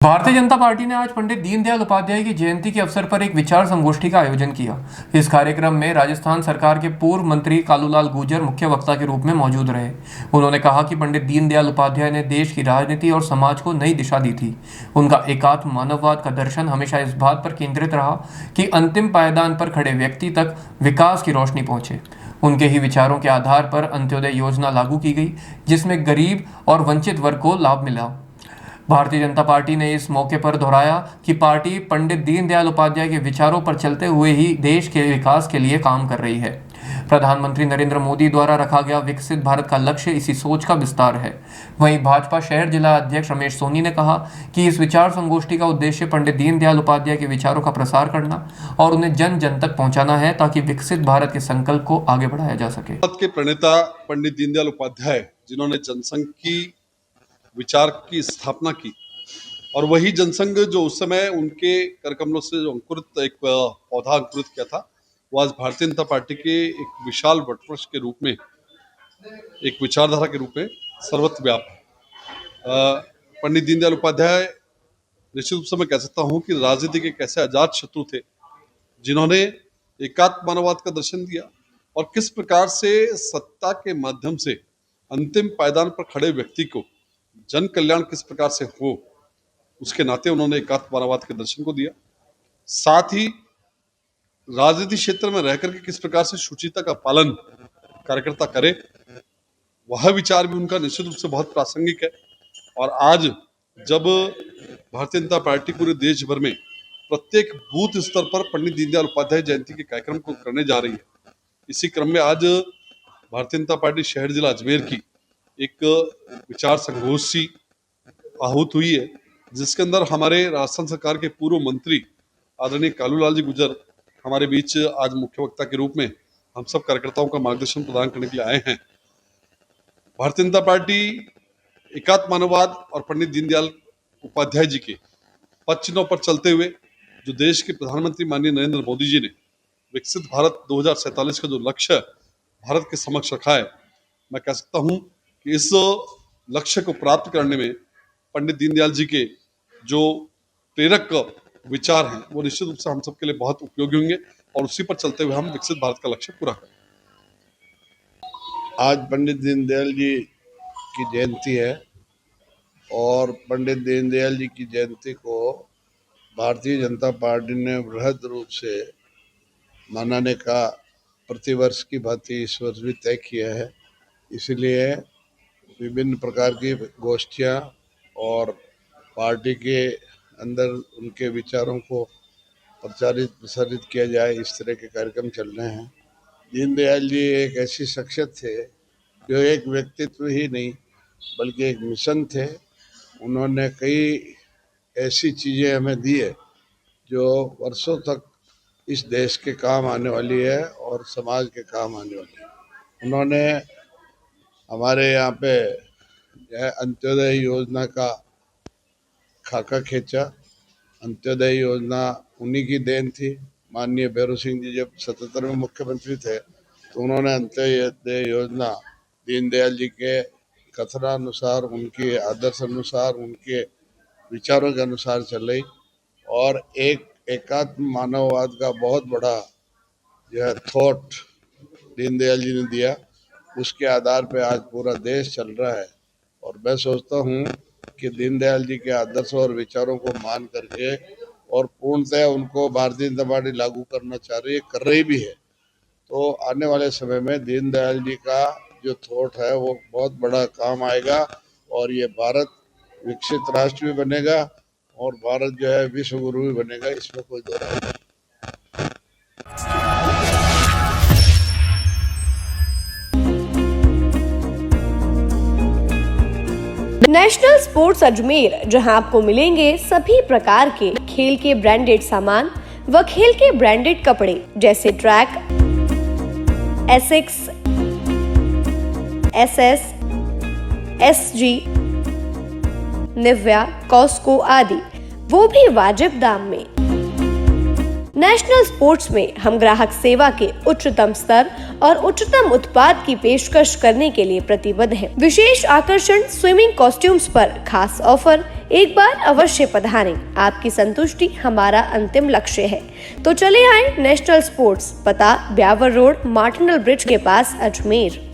Bharatiya Janata party ने आज पंडित दीनदयाल उपाध्याय की जयंती के अवसर पर एक विचार संगोष्ठी का आयोजन किया। इस कार्यक्रम में राजस्थान सरकार के पूर्व मंत्री कालूलाल गुर्जर मुख्य वक्ता के रूप में मौजूद रहे। उन्होंने कहा कि पंडित दीनदयाल उपाध्याय ने देश की राजनीति और समाज को नई दिशा दी थी। उनका एकात्म मानववाद का दर्शन हमेशा इस बात पर केंद्रित रहा कि अंतिम पायदान पर खड़े व्यक्ति तक विकास की रोशनी पहुंचे। उनके ही विचारों के आधार पर अंत्योदय योजना लागू की गई, जिसमें गरीब और वंचित वर्ग को लाभ मिला। भारतीय जनता पार्टी ने इस मौके पर दोहराया कि पार्टी पंडित दीनदयाल उपाध्याय के विचारों पर चलते हुए ही देश के विकास के लिए काम कर रही है। प्रधानमंत्री नरेंद्र मोदी द्वारा रखा गया विकसित भारत का लक्ष्य इसी सोच का विस्तार है। वहीं भाजपा शहर जिला अध्यक्ष रमेश सोनी ने कहा कि इस विचार संगोष्ठी का उद्देश्य पंडित दीनदयाल उपाध्याय के विचारों का प्रसार करना और उन्हें जन जन तक पहुंचाना है, ताकि विकसित भारत के संकल्प को आगे बढ़ाया जा सके। भारत के प्रणेता पंडित दीनदयाल उपाध्याय, जिन्होंने जनसंघ की विचार की स्थापना की, और वही जनसंघ जो उस समय उनके करकमलों से जो अंकुरित एक पौधा अंकुरित किया था, वो आज भारतीय जनता पार्टी के एक विशाल वटवृक्ष के रूप में, एक विचारधारा के रूप में सर्वत्र व्याप्त है। पंडित दीनदयाल उपाध्याय निश्चित रूप से मैं कह सकता हूँ कि राजनीति के कैसे अजात शत्रु थे, जिन्होंने एकात्म मानववाद का दर्शन दिया और किस प्रकार से सत्ता के माध्यम से अंतिम पायदान पर खड़े व्यक्ति को जन कल्याण किस प्रकार से हो, उसके नाते उन्होंने एकात्म मानववाद के दर्शन को दिया। साथ ही राजनीति क्षेत्र में रहकर के किस प्रकार से शुचिता का पालन कार्यकर्ता करे, वह विचार भी उनका निश्चित रूप से बहुत प्रासंगिक है। और आज जब भारतीय जनता पार्टी पूरे देश भर में प्रत्येक बूथ स्तर पर पंडित दीनदयाल उपाध्याय जयंती के कार्यक्रम को करने जा रही है, इसी क्रम में आज भारतीय जनता पार्टी शहर जिला अजमेर की एक विचार संगोष्ठी आहूत हुई है, जिसके अंदर हमारे राजस्थान सरकार के पूर्व मंत्री आदरणीय कालूलाल जी गुर्जर हमारे बीच आज मुख्य वक्ता के रूप में हम सब कार्यकर्ताओं का मार्गदर्शन प्रदान करने के लिए आए हैं। भारतीय जनता पार्टी एकात्म मानववाद और पंडित दीनदयाल उपाध्याय जी के पद चिन्हों पर चलते हुए जो देश के प्रधानमंत्री माननीय नरेंद्र मोदी जी ने विकसित भारत 2047 का जो लक्ष्य भारत के समक्ष रखा है, मैं कह सकता हूं कि इस लक्ष्य को प्राप्त करने में पंडित दीनदयाल जी के जो प्रेरक विचार हैं वो निश्चित रूप से हम सबके लिए बहुत उपयोगी होंगे और उसी पर चलते हुए हम विकसित भारत का लक्ष्य पूरा करें। आज पंडित दीनदयाल जी की जयंती है और पंडित दीनदयाल जी की जयंती को भारतीय जनता पार्टी ने बृहद रूप से मनाने का प्रतिवर्ष की भांति इस वर्ष भी तय किया है। इसलिए विभिन्न प्रकार की गोष्ठियाँ और पार्टी के अंदर उनके विचारों को प्रचारित प्रसारित किया जाए, इस तरह के कार्यक्रम चल रहे हैं। दीनदयाल जी एक ऐसी शख्सियत थे जो एक व्यक्तित्व ही नहीं बल्कि एक मिशन थे। उन्होंने कई ऐसी चीज़ें हमें दी है जो वर्षों तक इस देश के काम आने वाली है और समाज के काम आने वाली है। उन्होंने हमारे यहाँ पे अंत्योदय योजना का खाका खींचा। अंत्योदय योजना उन्हीं की देन थी। माननीय भैरव सिंह जी जब 77 में मुख्यमंत्री थे तो उन्होंने अंत्योदय योजना दीनदयाल जी के कथनानुसार, उनके आदर्श अनुसार, उनके विचारों के अनुसार चलाई और एक एकात्म मानववाद का बहुत बड़ा यह थॉट दीनदयाल जी ने दिया। उसके आधार पे आज पूरा देश चल रहा है और मैं सोचता हूँ कि दीनदयाल जी के आदर्श और विचारों को मान करके और पूर्णतः उनको भारतीय जनता पार्टी लागू करना चाह रही है, कर रही भी है। तो आने वाले समय में दीनदयाल जी का जो थॉट है वो बहुत बड़ा काम आएगा और ये भारत विकसित राष्ट्र भी बनेगा और भारत जो है विश्व गुरु भी बनेगा, इसमें कोई दो राय नहीं। नेशनल स्पोर्ट्स अजमेर, जहां आपको मिलेंगे सभी प्रकार के खेल के ब्रांडेड सामान व खेल के ब्रांडेड कपड़े जैसे ट्रैक, एसिक्स, एसएस, एसजी, निव्या, कॉस्को आदि, वो भी वाजिब दाम में। नेशनल स्पोर्ट्स में हम ग्राहक सेवा के उच्चतम स्तर और उच्चतम उत्पाद की पेशकश करने के लिए प्रतिबद्ध हैं। विशेष आकर्षण स्विमिंग कॉस्ट्यूम्स पर खास ऑफर, एक बार अवश्य पधारें। आपकी संतुष्टि हमारा अंतिम लक्ष्य है। तो चले आए नेशनल स्पोर्ट्स, पता ब्यावर रोड, मार्टिनल ब्रिज के पास, अजमेर।